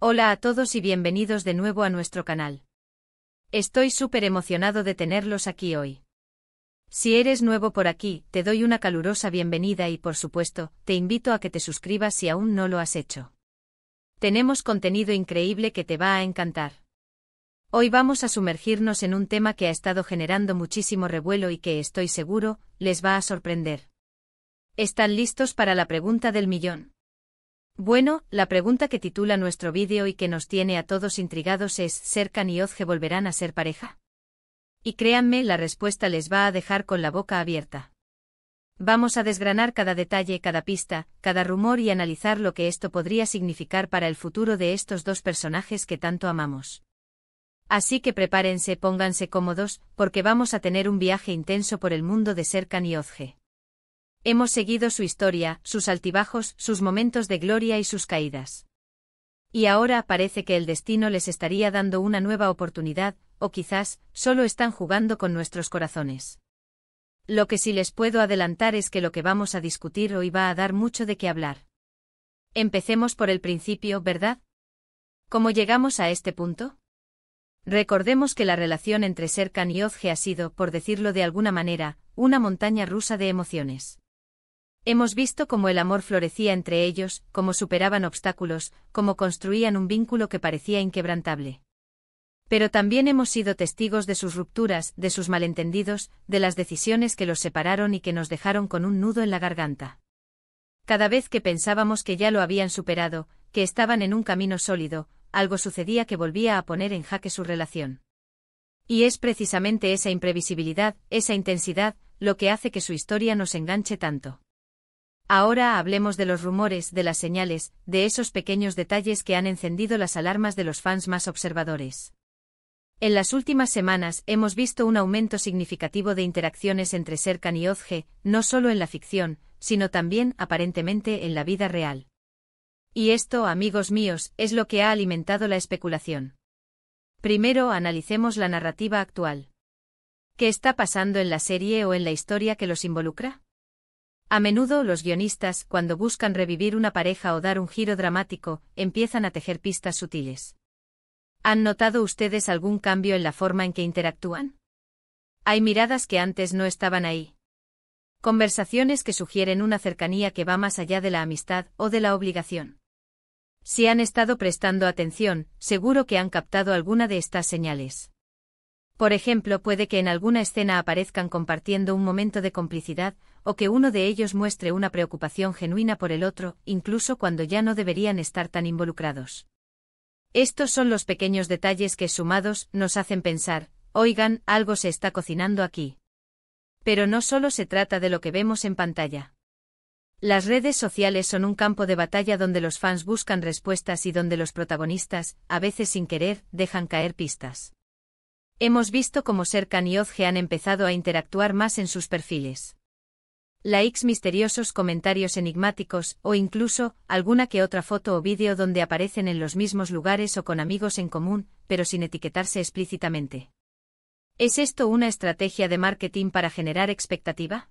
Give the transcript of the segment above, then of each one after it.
Hola a todos y bienvenidos de nuevo a nuestro canal. Estoy súper emocionado de tenerlos aquí hoy. Si eres nuevo por aquí, te doy una calurosa bienvenida y por supuesto, te invito a que te suscribas si aún no lo has hecho. Tenemos contenido increíble que te va a encantar. Hoy vamos a sumergirnos en un tema que ha estado generando muchísimo revuelo y que estoy seguro, les va a sorprender. ¿Están listos para la pregunta del millón? Bueno, la pregunta que titula nuestro vídeo y que nos tiene a todos intrigados es: ¿Serkan y Özge volverán a ser pareja? Y créanme, la respuesta les va a dejar con la boca abierta. Vamos a desgranar cada detalle, cada pista, cada rumor y analizar lo que esto podría significar para el futuro de estos dos personajes que tanto amamos. Así que prepárense, pónganse cómodos, porque vamos a tener un viaje intenso por el mundo de Serkan y Özge. Hemos seguido su historia, sus altibajos, sus momentos de gloria y sus caídas. Y ahora parece que el destino les estaría dando una nueva oportunidad, o quizás, solo están jugando con nuestros corazones. Lo que sí les puedo adelantar es que lo que vamos a discutir hoy va a dar mucho de qué hablar. Empecemos por el principio, ¿verdad? ¿Cómo llegamos a este punto? Recordemos que la relación entre Serkan y Özge ha sido, por decirlo de alguna manera, una montaña rusa de emociones. Hemos visto cómo el amor florecía entre ellos, cómo superaban obstáculos, cómo construían un vínculo que parecía inquebrantable. Pero también hemos sido testigos de sus rupturas, de sus malentendidos, de las decisiones que los separaron y que nos dejaron con un nudo en la garganta. Cada vez que pensábamos que ya lo habían superado, que estaban en un camino sólido, algo sucedía que volvía a poner en jaque su relación. Y es precisamente esa imprevisibilidad, esa intensidad, lo que hace que su historia nos enganche tanto. Ahora hablemos de los rumores, de las señales, de esos pequeños detalles que han encendido las alarmas de los fans más observadores. En las últimas semanas hemos visto un aumento significativo de interacciones entre Serkan y Özge, no solo en la ficción, sino también, aparentemente, en la vida real. Y esto, amigos míos, es lo que ha alimentado la especulación. Primero analicemos la narrativa actual. ¿Qué está pasando en la serie o en la historia que los involucra? A menudo los guionistas, cuando buscan revivir una pareja o dar un giro dramático, empiezan a tejer pistas sutiles. ¿Han notado ustedes algún cambio en la forma en que interactúan? Hay miradas que antes no estaban ahí. Conversaciones que sugieren una cercanía que va más allá de la amistad o de la obligación. Si han estado prestando atención, seguro que han captado alguna de estas señales. Por ejemplo, puede que en alguna escena aparezcan compartiendo un momento de complicidad, o que uno de ellos muestre una preocupación genuina por el otro, incluso cuando ya no deberían estar tan involucrados. Estos son los pequeños detalles que, sumados, nos hacen pensar: oigan, algo se está cocinando aquí. Pero no solo se trata de lo que vemos en pantalla. Las redes sociales son un campo de batalla donde los fans buscan respuestas y donde los protagonistas, a veces sin querer, dejan caer pistas. Hemos visto cómo Serkan y Özge han empezado a interactuar más en sus perfiles. Likes misteriosos, comentarios enigmáticos, o incluso, alguna que otra foto o vídeo donde aparecen en los mismos lugares o con amigos en común, pero sin etiquetarse explícitamente. ¿Es esto una estrategia de marketing para generar expectativa?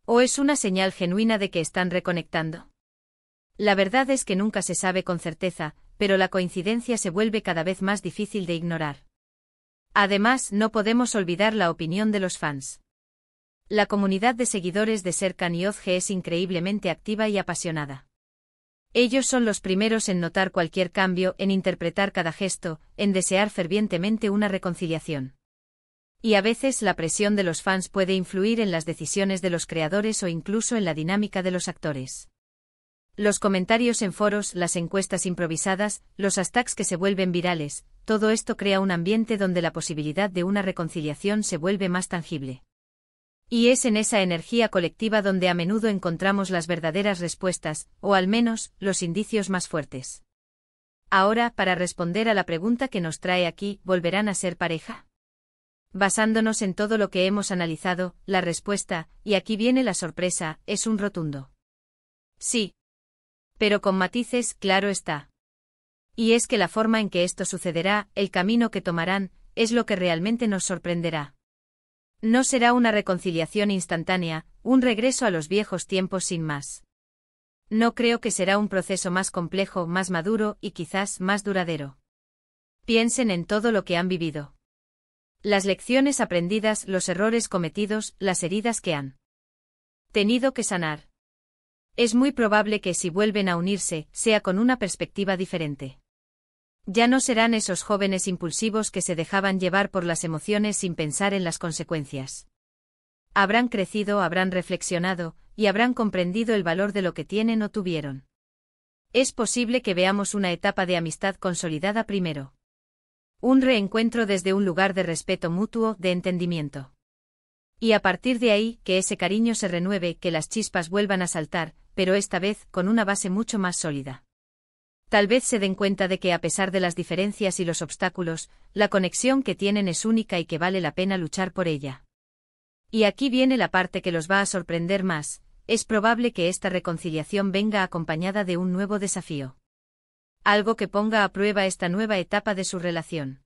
¿O es una señal genuina de que están reconectando? La verdad es que nunca se sabe con certeza, pero la coincidencia se vuelve cada vez más difícil de ignorar. Además, no podemos olvidar la opinión de los fans. La comunidad de seguidores de Serkan y Özge es increíblemente activa y apasionada. Ellos son los primeros en notar cualquier cambio, en interpretar cada gesto, en desear fervientemente una reconciliación. Y a veces la presión de los fans puede influir en las decisiones de los creadores o incluso en la dinámica de los actores. Los comentarios en foros, las encuestas improvisadas, los hashtags que se vuelven virales, todo esto crea un ambiente donde la posibilidad de una reconciliación se vuelve más tangible. Y es en esa energía colectiva donde a menudo encontramos las verdaderas respuestas, o al menos, los indicios más fuertes. Ahora, para responder a la pregunta que nos trae aquí, ¿volverán a ser pareja? Basándonos en todo lo que hemos analizado, la respuesta, y aquí viene la sorpresa, es un rotundo sí. Pero con matices, claro está. Y es que la forma en que esto sucederá, el camino que tomarán, es lo que realmente nos sorprenderá. No será una reconciliación instantánea, un regreso a los viejos tiempos sin más. No creo que será un proceso más complejo, más maduro y quizás más duradero. Piensen en todo lo que han vivido. Las lecciones aprendidas, los errores cometidos, las heridas que han tenido que sanar. Es muy probable que si vuelven a unirse, sea con una perspectiva diferente. Ya no serán esos jóvenes impulsivos que se dejaban llevar por las emociones sin pensar en las consecuencias. Habrán crecido, habrán reflexionado, y habrán comprendido el valor de lo que tienen o tuvieron. Es posible que veamos una etapa de amistad consolidada primero. Un reencuentro desde un lugar de respeto mutuo, de entendimiento. Y a partir de ahí, que ese cariño se renueve, que las chispas vuelvan a saltar, pero esta vez, con una base mucho más sólida. Tal vez se den cuenta de que a pesar de las diferencias y los obstáculos, la conexión que tienen es única y que vale la pena luchar por ella. Y aquí viene la parte que los va a sorprender más, es probable que esta reconciliación venga acompañada de un nuevo desafío. Algo que ponga a prueba esta nueva etapa de su relación.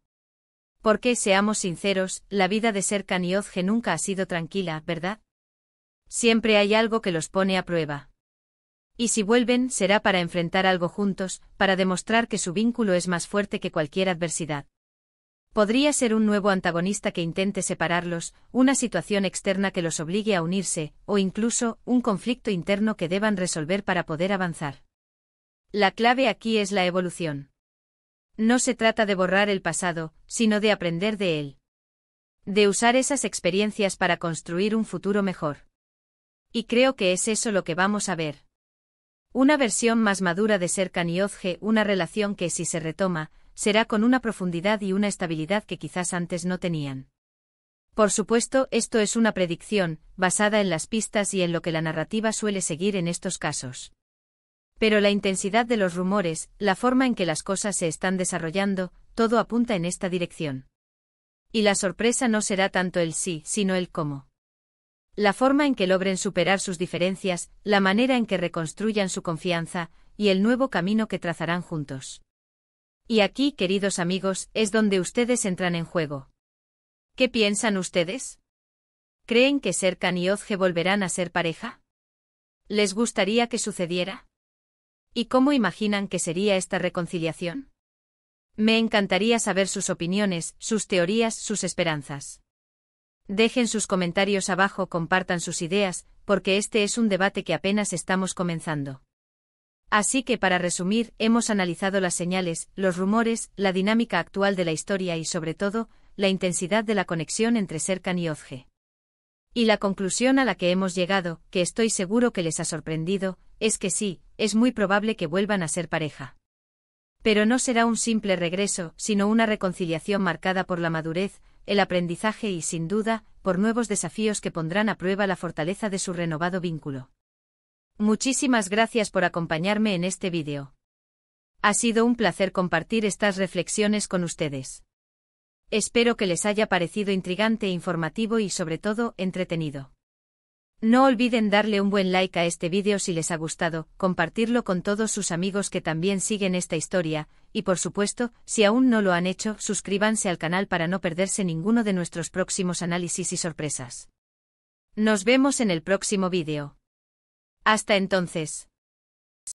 Porque, seamos sinceros, la vida de Serkan y Özge nunca ha sido tranquila, ¿verdad? Siempre hay algo que los pone a prueba. Y si vuelven, será para enfrentar algo juntos, para demostrar que su vínculo es más fuerte que cualquier adversidad. Podría ser un nuevo antagonista que intente separarlos, una situación externa que los obligue a unirse, o incluso, un conflicto interno que deban resolver para poder avanzar. La clave aquí es la evolución. No se trata de borrar el pasado, sino de aprender de él. De usar esas experiencias para construir un futuro mejor. Y creo que es eso lo que vamos a ver. Una versión más madura de Serkan y Özge, una relación que si se retoma, será con una profundidad y una estabilidad que quizás antes no tenían. Por supuesto, esto es una predicción, basada en las pistas y en lo que la narrativa suele seguir en estos casos. Pero la intensidad de los rumores, la forma en que las cosas se están desarrollando, todo apunta en esta dirección. Y la sorpresa no será tanto el sí, sino el cómo. La forma en que logren superar sus diferencias, la manera en que reconstruyan su confianza, y el nuevo camino que trazarán juntos. Y aquí, queridos amigos, es donde ustedes entran en juego. ¿Qué piensan ustedes? ¿Creen que Serkan y Özge volverán a ser pareja? ¿Les gustaría que sucediera? ¿Y cómo imaginan que sería esta reconciliación? Me encantaría saber sus opiniones, sus teorías, sus esperanzas. Dejen sus comentarios abajo, compartan sus ideas, porque este es un debate que apenas estamos comenzando. Así que para resumir, hemos analizado las señales, los rumores, la dinámica actual de la historia y sobre todo, la intensidad de la conexión entre Serkan y Özge. Y la conclusión a la que hemos llegado, que estoy seguro que les ha sorprendido, es que sí, es muy probable que vuelvan a ser pareja. Pero no será un simple regreso, sino una reconciliación marcada por la madurez, el aprendizaje y, sin duda, por nuevos desafíos que pondrán a prueba la fortaleza de su renovado vínculo. Muchísimas gracias por acompañarme en este vídeo. Ha sido un placer compartir estas reflexiones con ustedes. Espero que les haya parecido intrigante, informativo y sobre todo, entretenido. No olviden darle un buen like a este vídeo si les ha gustado, compartirlo con todos sus amigos que también siguen esta historia, y por supuesto, si aún no lo han hecho, suscríbanse al canal para no perderse ninguno de nuestros próximos análisis y sorpresas. Nos vemos en el próximo vídeo. Hasta entonces.